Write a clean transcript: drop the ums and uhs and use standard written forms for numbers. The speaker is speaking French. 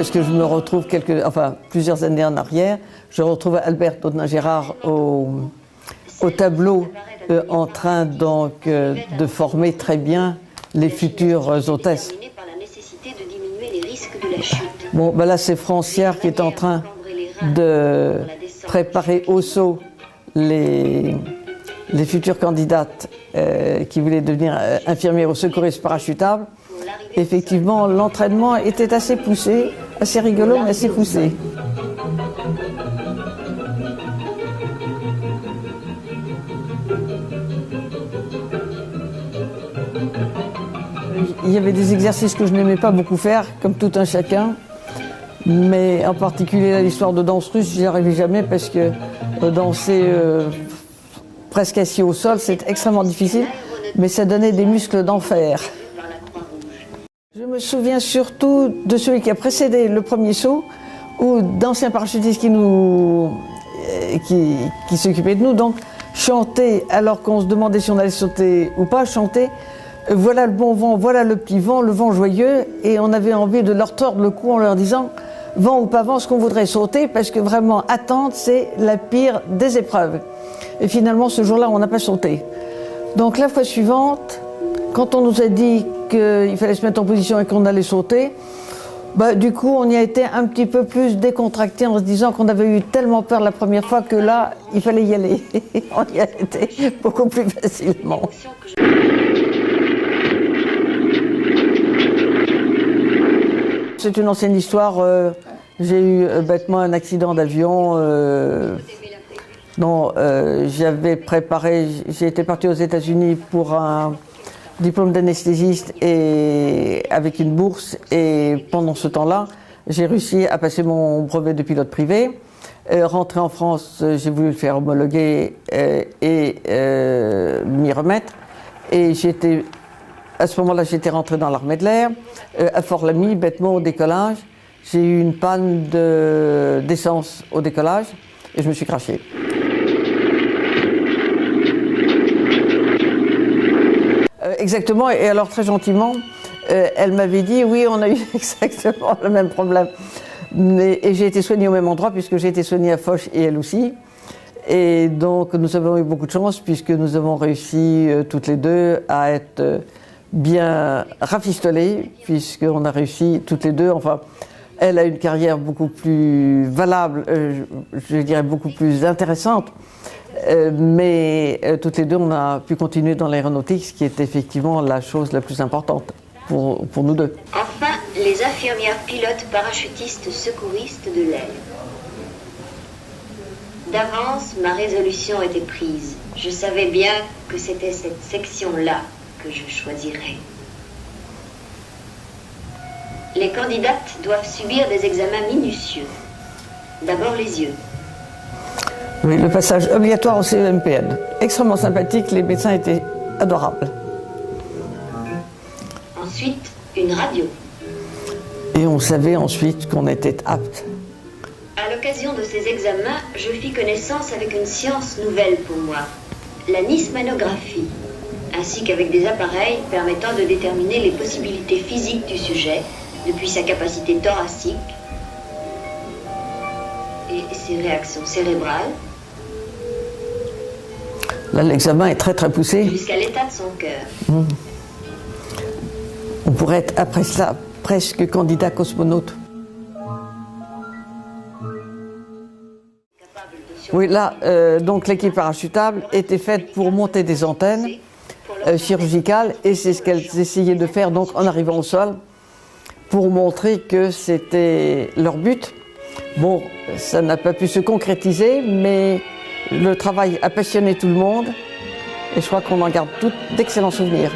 parce que je me retrouve plusieurs années en arrière, je retrouve Albert Daudelin-Gérard au tableau en train donc de former très bien les futures hôtesses. Bon, ben là c'est Francière qui est en train de préparer au saut les futures candidates qui voulaient devenir infirmières ou secouristes parachutables. Effectivement, l'entraînement était assez poussé, assez rigolo, mais assez poussé. Il y avait des exercices que je n'aimais pas beaucoup faire, comme tout un chacun. Mais en particulier l'histoire de danse russe, j'y arrivais jamais parce que danser presque assis au sol, c'est extrêmement difficile, mais ça donnait des muscles d'enfer. Je me souviens surtout de celui qui a précédé le premier saut, ou d'anciens parachutistes qui s'occupaient de nous, donc chanter alors qu'on se demandait si on allait sauter ou pas, chanter. Voilà le bon vent, voilà le petit vent, le vent joyeux, et on avait envie de leur tordre le cou en leur disant vent ou pas vent, ce qu'on voudrait sauter, parce que vraiment attendre, c'est la pire des épreuves. Et finalement, ce jour-là, on n'a pas sauté. Donc la fois suivante, quand on nous a dit qu'il fallait se mettre en position et qu'on allait sauter, bah, du coup, on y a été un petit peu plus décontracté en se disant qu'on avait eu tellement peur la première fois que là, il fallait y aller. On y a été beaucoup plus facilement. C'est une ancienne histoire. J'ai eu bêtement un accident d'avion. J'avais préparé, j'ai été partie aux États-Unis pour un diplôme d'anesthésiste et avec une bourse. Et pendant ce temps-là, j'ai réussi à passer mon brevet de pilote privé. Rentré en France, j'ai voulu le faire homologuer et m'y remettre. Et à ce moment-là, j'étais rentré dans l'armée de l'air, à Fort-Lamy, bêtement au décollage. J'ai eu une panne d'essence au décollage et je me suis crashé. Exactement, et alors très gentiment, elle m'avait dit, oui, on a eu exactement le même problème. Et j'ai été soignée au même endroit puisque j'ai été soignée à Foch et elle aussi. Et donc nous avons eu beaucoup de chance puisque nous avons réussi toutes les deux à être bien rafistolées, puisqu'on a réussi toutes les deux, enfin, elle a une carrière beaucoup plus valable, je dirais beaucoup plus intéressante, mais toutes les deux on a pu continuer dans l'aéronautique, ce qui est effectivement la chose la plus importante pour nous deux. Enfin, les infirmières pilotes parachutistes secouristes de l'aile. D'avance, ma résolution était prise. Je savais bien que c'était cette section-là que je choisirais. Les candidates doivent subir des examens minutieux. D'abord les yeux. Oui, le passage obligatoire au CEMPN. Extrêmement sympathique, les médecins étaient adorables. Ensuite, une radio. Et on savait ensuite qu'on était apte. À l'occasion de ces examens, je fis connaissance avec une science nouvelle pour moi, la nismanographie, ainsi qu'avec des appareils permettant de déterminer les possibilités physiques du sujet, depuis sa capacité thoracique et ses réactions cérébrales. Là, l'examen est très très poussé. Jusqu'à l'état de son cœur. On pourrait être après cela presque candidat cosmonaute. Oui, là, donc l'équipe parachutable était faite pour monter des antennes chirurgicales et c'est ce qu'elles essayaient de faire donc en arrivant au sol pour montrer que c'était leur but. Bon, ça n'a pas pu se concrétiser, mais le travail a passionné tout le monde et je crois qu'on en garde d'excellents souvenirs.